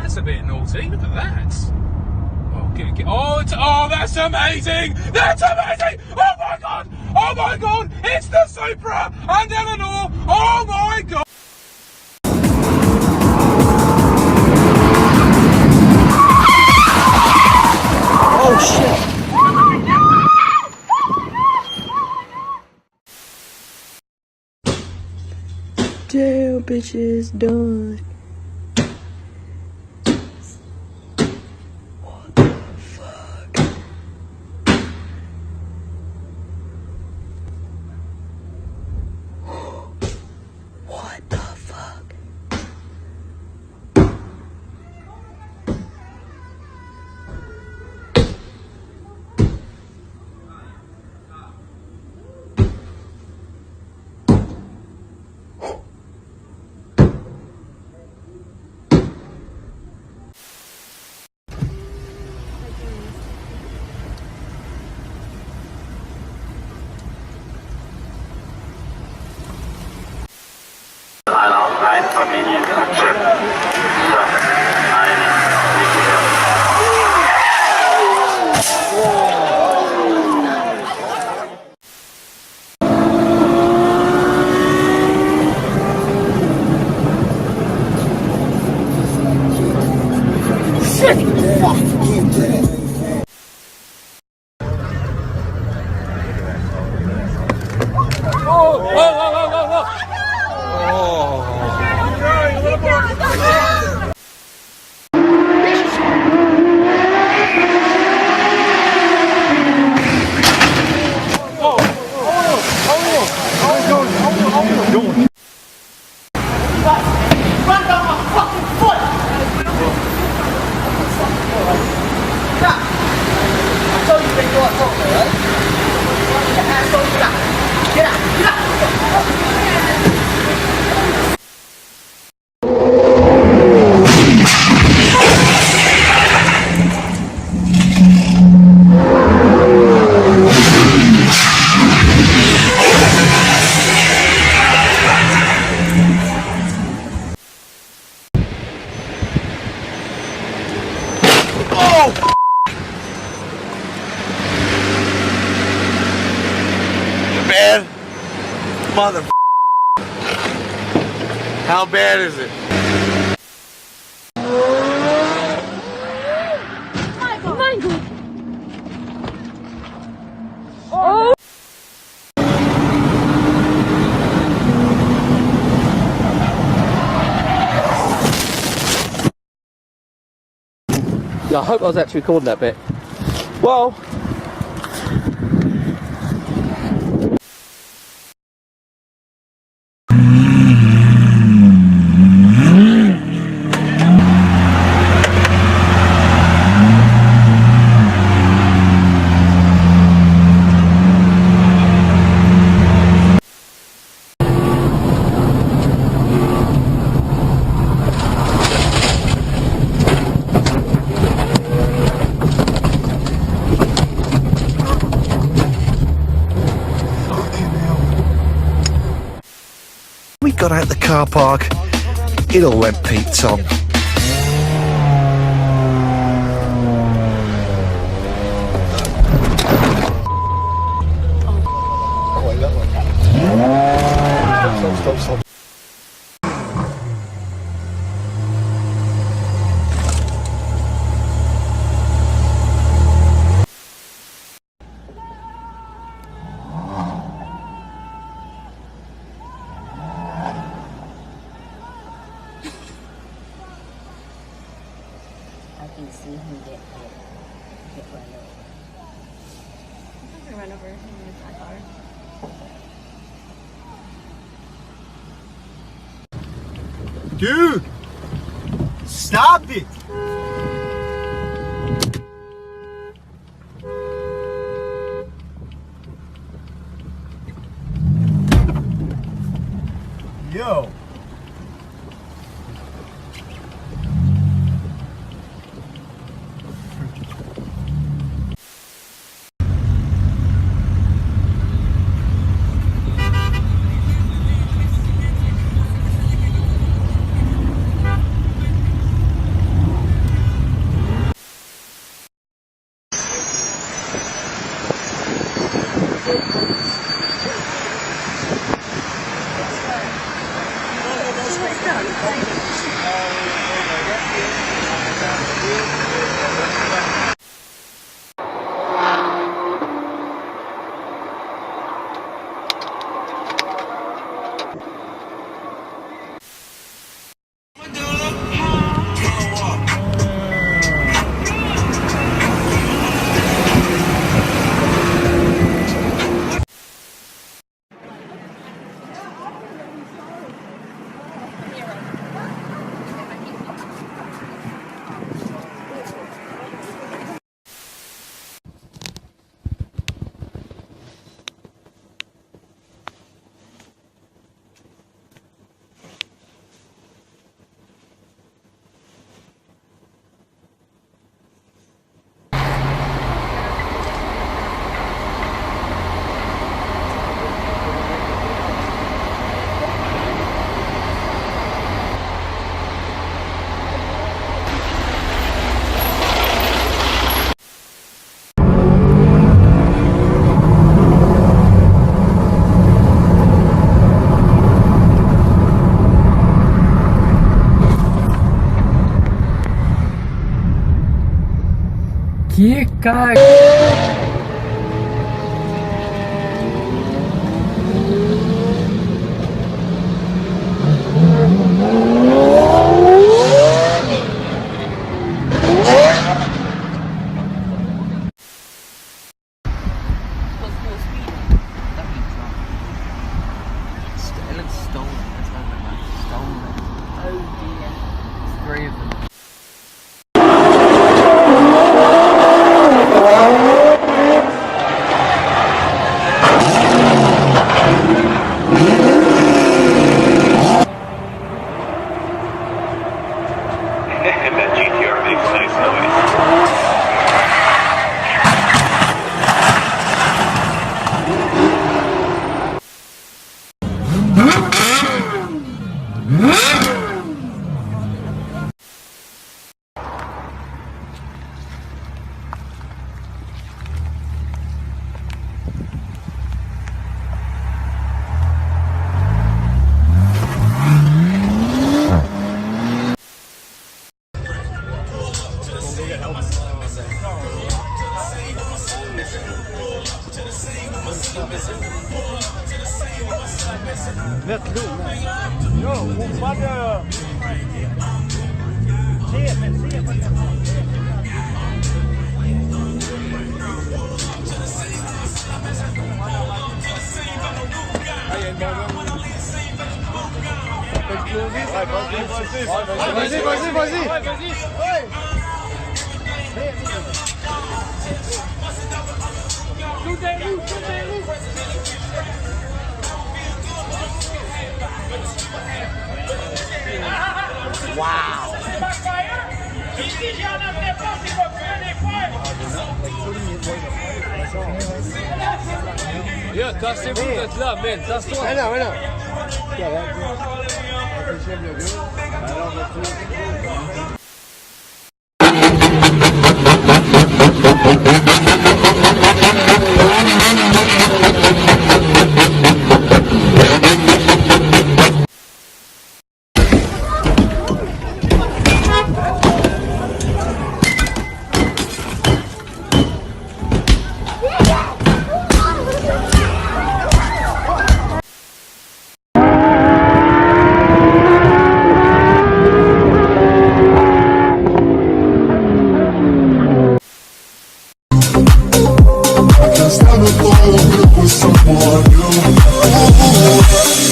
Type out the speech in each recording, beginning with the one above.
that's a bit naughty. Look at that. Oh, that's amazing! That's amazing! Oh my god! Oh my god! It's the Supra and Eleanor! Oh my god! Oh shit! Damn, bitch is done. What the fuck? What the fuck? Ein Familienschiff. Bad? Mother. How bad is it? Michael! Oh! Yeah, I hope I was actually recording that bit. Well, We got out the car park, it all went Pete Tom. Stop. I can see him get run over. I'm gonna run over him with my car. Dude! Stop it! Yo! Хикай! It looks stolen. That's not my mind. Stolen. Oh dear. It's 3 of them. That GTR makes nice noise. Tassez-vous d'être là, man, tasse-toi.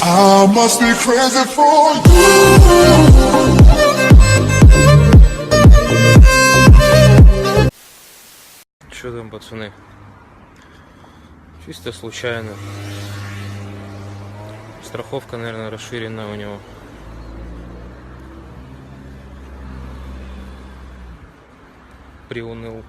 I must be crazy for you. Что там, пацаны? Чисто случайно. Страховка, наверное, расширена у него. Приуныл.